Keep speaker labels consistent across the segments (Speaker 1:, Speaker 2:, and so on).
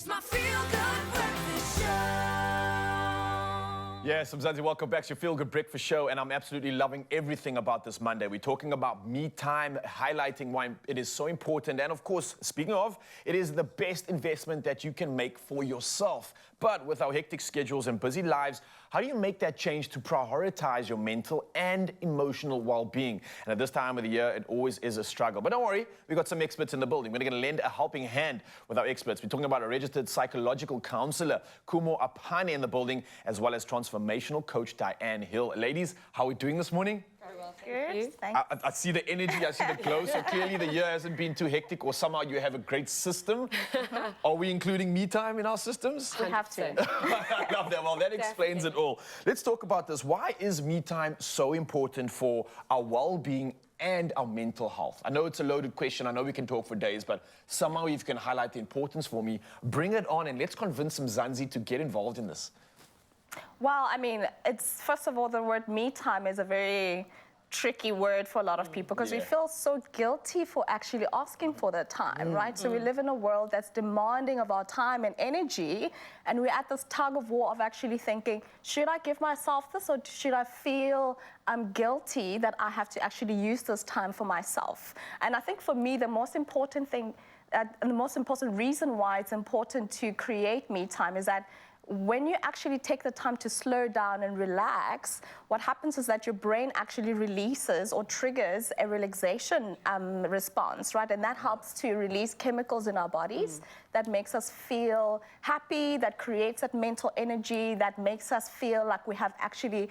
Speaker 1: my feel-good breakfast show.
Speaker 2: Yes, Mzansi, welcome back to your Feel Good Breakfast Show, and I'm absolutely loving everything about this Monday. We're talking about me time, highlighting why it is so important, and of course, speaking of, it is the best investment that you can make for yourself. But with our hectic schedules and busy lives, how do you make that change to prioritize your mental and emotional well-being? And at this time of the year, it always is a struggle. But don't worry, we've got some experts in the building. We're going to lend a helping hand with our experts. We're talking about a registered psychological counselor, Kumo Apane, in the building, as well as transformational coach Diane Hill. Ladies, how are we doing this morning?
Speaker 3: Very well,
Speaker 4: Good, thanks.
Speaker 2: I see the energy, I see the glow, so clearly the year hasn't been too hectic, or somehow you have a great system. Are we including me time in our systems?
Speaker 4: We have to.
Speaker 2: I love that. Well, that explains it all. Let's talk about this. Why is me time so important for our well-being and our mental health? I know it's a loaded question. I know we can talk for days, but somehow if you can highlight the importance for me, bring it on, and let's convince Mzansi to get involved in this.
Speaker 4: Well, I mean, it's, first of all, the word me time is a very tricky word for a lot of people because we feel so guilty for actually asking for the time, right? So we live in a world that's demanding of our time and energy, and we're at this tug of war of actually thinking, should I give myself this, or should I feel guilty that I have to actually use this time for myself? And I think for me, the most important thing, and the most important reason why it's important to create me time is that when you actually take the time to slow down and relax, what happens is that your brain actually releases or triggers a relaxation response, right? And that helps to release chemicals in our bodies that makes us feel happy, that creates that mental energy, that makes us feel like we have actually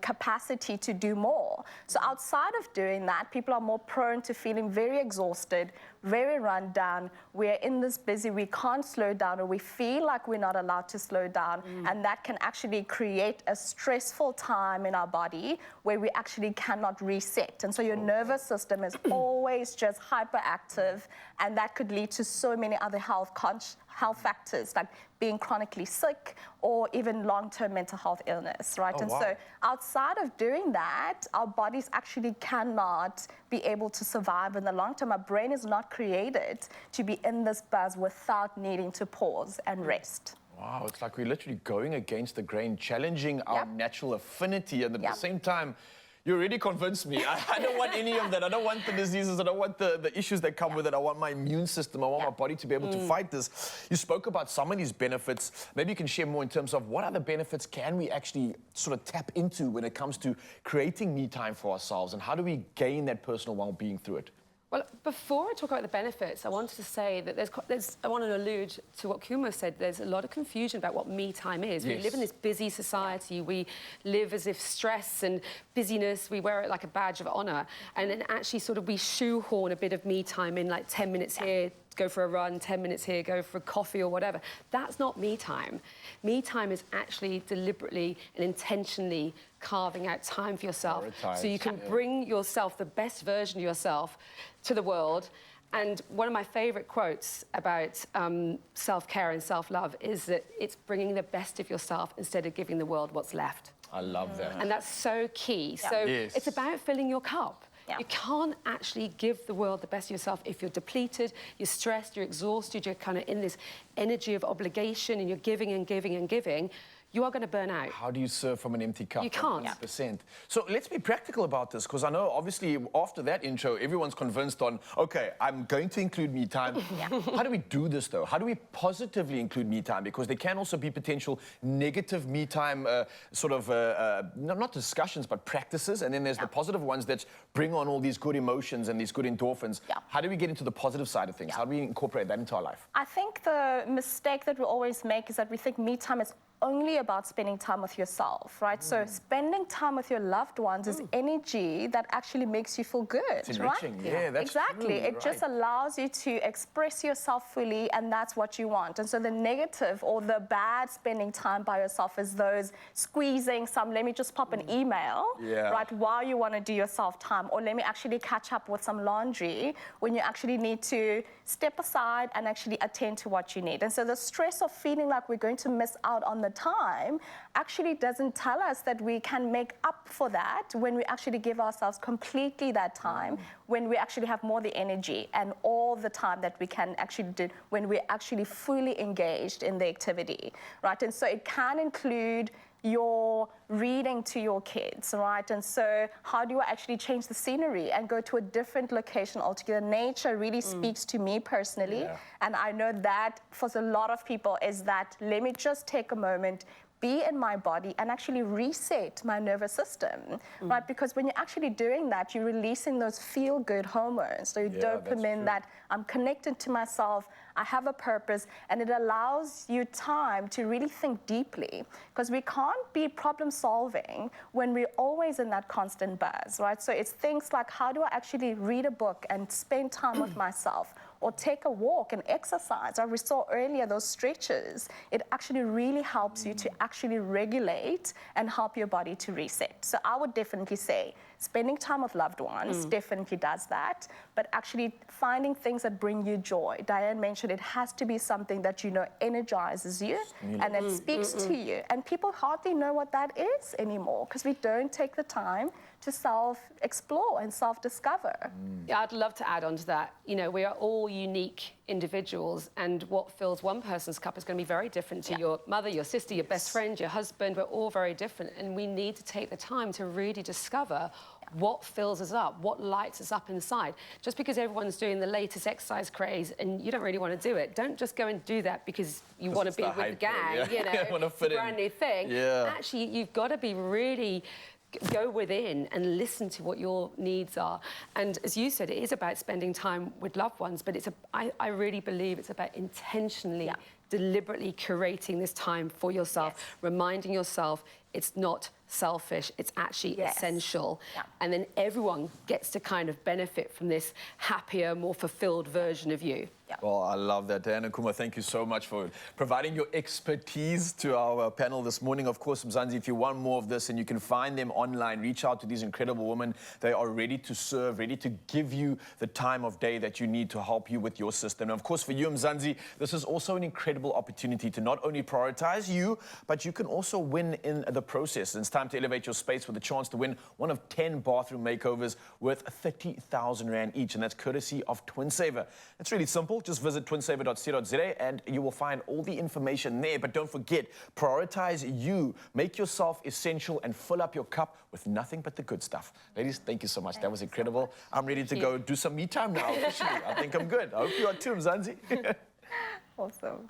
Speaker 4: capacity to do more. So outside of doing that, people are more prone to feeling very exhausted, very run down. We're in this busy, we can't slow down, or we feel like we're not allowed to slow down. And that can actually create a stressful time in our body where we actually cannot reset. And so your nervous system is always just hyperactive, and that could lead to so many other health factors, like being chronically sick or even long-term mental health illness, right? So outside of doing that, our bodies actually cannot be able to survive in the long term. Our brain is not created to be in this buzz without needing to pause and rest.
Speaker 2: Wow, it's like we're literally going against the grain, challenging our natural affinity, and at the same time, you already convinced me. I don't want any of that. I don't want the diseases. I don't want the issues that come with it. I want my immune system. I want my body to be able to fight this. You spoke about some of these benefits. Maybe you can share more in terms of what other benefits can we actually sort of tap into when it comes to creating me time for ourselves, and how do we gain that personal well-being through it?
Speaker 3: Well, before I talk about the benefits, I wanted to say that I want to allude to what Kumo said. There's a lot of confusion about what me time is. We live in this busy society. We live as if stress and busyness, we wear it like a badge of honor. And then actually sort of we shoehorn a bit of me time in, like 10 minutes here, go for a run, 10 minutes here, go for a coffee or whatever. That's not me time. Me time is actually deliberately and intentionally carving out time for yourself so you can bring yourself, the best version of yourself, to the world. And one of my favorite quotes about self-care and self-love is that it's bringing the best of yourself instead of giving the world what's left.
Speaker 2: I love that.
Speaker 3: And that's so key. So it's about filling your cup. You can't actually give the world the best of yourself if you're depleted, you're stressed, you're exhausted, you're kind of in this energy of obligation, and you're giving and giving and giving. You are going to burn out.
Speaker 2: How do you serve from an empty cup?
Speaker 3: You can't.
Speaker 2: 100%. So let's be practical about this, because I know, obviously, after that intro, everyone's convinced on, OK, I'm going to include me time. How do we do this, though? How do we positively include me time? Because there can also be potential negative me time, not discussions, but practices. And then there's the positive ones that bring on all these good emotions and these good endorphins. How do we get into the positive side of things? How do we incorporate that into our life?
Speaker 4: I think the mistake that we always make is that we think me time is only about spending time with yourself, right? So spending time with your loved ones is energy that actually makes you feel good,
Speaker 2: it's enriching.
Speaker 4: Right?
Speaker 2: Yeah, that's
Speaker 4: exactly.
Speaker 2: true.
Speaker 4: It just allows you to express yourself fully, and that's what you want. And so the negative or the bad spending time by yourself is those squeezing some, let me just pop an email, right, while you want to do your self-time, or let me actually catch up with some laundry, when you actually need to step aside and actually attend to what you need. And so the stress of feeling like we're going to miss out on the the time actually doesn't tell us that we can make up for that when we actually give ourselves completely that time, when we actually have more the energy and all the time that we can actually do when we're actually fully engaged in the activity, right? And so it can include your reading to your kids, right? And so how do I actually change the scenery and go to a different location altogether? Nature really speaks to me personally. And I know that for a lot of people is that, let me just take a moment, be in my body and actually reset my nervous system, right? Because when you're actually doing that, you're releasing those feel-good hormones. So dopamine, that I'm connected to myself, I have a purpose, and it allows you time to really think deeply, because we can't be problem solving when we're always in that constant buzz, right? So it's things like, how do I actually read a book and spend time with myself, or take a walk and exercise? Or we saw earlier those stretches. It actually really helps you to actually regulate and help your body to reset. So I would definitely say spending time with loved ones definitely does that, but actually finding things that bring you joy. Diane mentioned it has to be something that you know energizes you and that speaks to you. And people hardly know what that is anymore, because we don't take the time to self-explore and self-discover.
Speaker 3: Yeah, I'd love to add on to that. You know, we are all unique individuals, and what fills one person's cup is going to be very different to your mother, your sister, your best friend, your husband. We're all very different, and we need to take the time to really discover what fills us up, what lights us up inside. Just because everyone's doing the latest exercise craze and you don't really want to do it, don't just go and do that because you want to be with the gang, you know, it's a brand new thing. Actually, you've got to be really go within and listen to what your needs are. And as you said, it is about spending time with loved ones, but I really believe it's about intentionally, deliberately curating this time for yourself, reminding yourself it's not selfish, it's actually essential. And then everyone gets to kind of benefit from this happier, more fulfilled version of you.
Speaker 2: Well, I love that, Diane and Kuma. Thank you so much for providing your expertise to our panel this morning. Of course, Mzansi, if you want more of this, and you can find them online, reach out to these incredible women. They are ready to serve, ready to give you the time of day that you need to help you with your system. And of course, for you, Mzansi, this is also an incredible opportunity to not only prioritize you, but you can also win in the process. And it's time to elevate your space with a chance to win one of 10 bathroom makeovers worth 30,000 Rand each, and that's courtesy of TWINSAVER. It's really simple. Just visit twinsaver.co.za and you will find all the information there. But don't forget, prioritize you. Make yourself essential and fill up your cup with nothing but the good stuff. Ladies, thank you so much. That was incredible. I'm ready to go do some me time now, officially. I think I'm good. I hope you are too, Mzansi.
Speaker 4: Awesome.